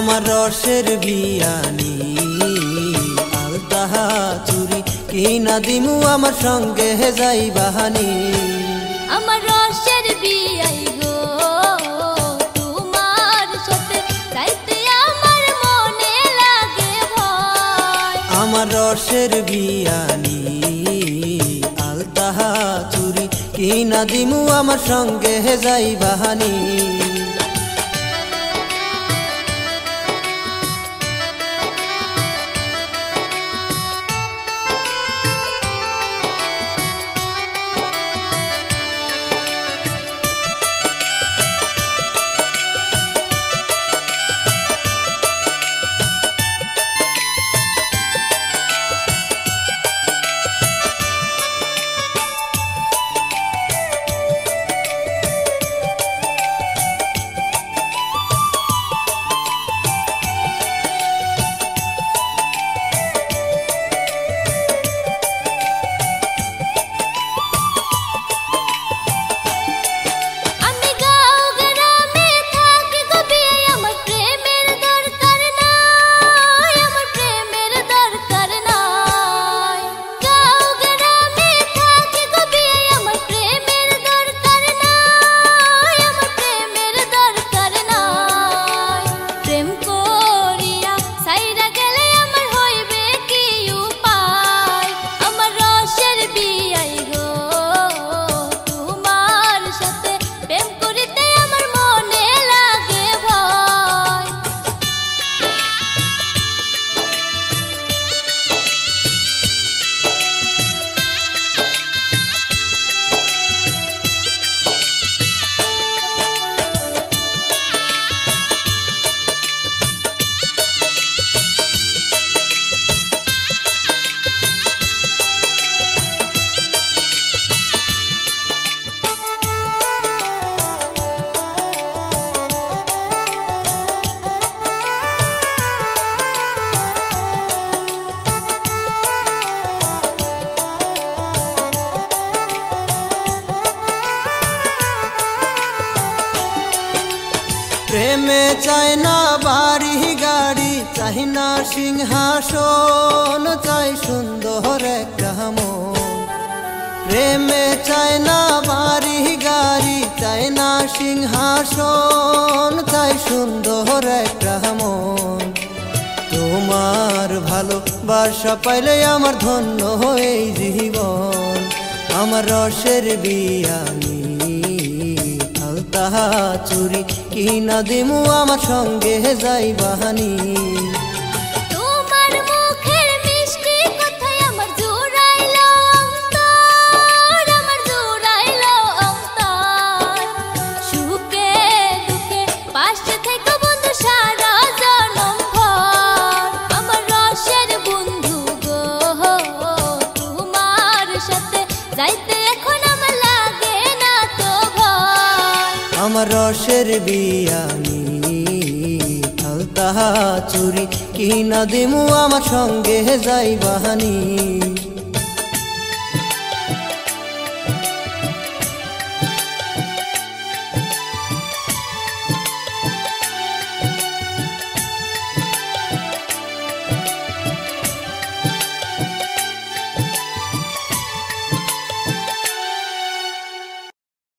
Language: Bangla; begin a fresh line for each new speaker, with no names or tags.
আমার রসের বিয়ানি আলতাহা চুরি কিনা দিমু আমার সঙ্গে যাই বাহানি
আমার রসের বিয়াই গো তোমার সাথে যাইতে আমার মনে লাগে ভয়
আমার রসের বিয়ানি আলতাহা চুরি কিনা দিমু আমার সঙ্গে যাই বাহানি প্রেমে চাই না বাড়ি গাড়ি চাই না সিংহাসন চাই সুন্দর একটা মন প্রেমে চাই না বাড়ি গাড়ি চাই না সিংহাসন চাই সুন্দর একটা মন তোমার ভালোবাসা পাইলে আমার ধন্য হয়ে জীবন আমার রসের বিয়ানি আলতাহা চুরি কিনা দিমু আমার সঙ্গে যাই বাহানি
তোমার মুখের মিষ্টি কথাই আমার জুড়াইলো অন্তর আমার জুড়াইলো অন্তর সুখে দুঃখে পাশে থেকে বন্ধু সারা জনম ভর আমার রসের বন্ধু গো তোমার সাথে যাইতে এখন আমার লাগে না তো ভয়
আমার রসের বিয়ানি আলতাহা চুরি কিনা দিমু আমার সঙ্গে যাই বাহানি।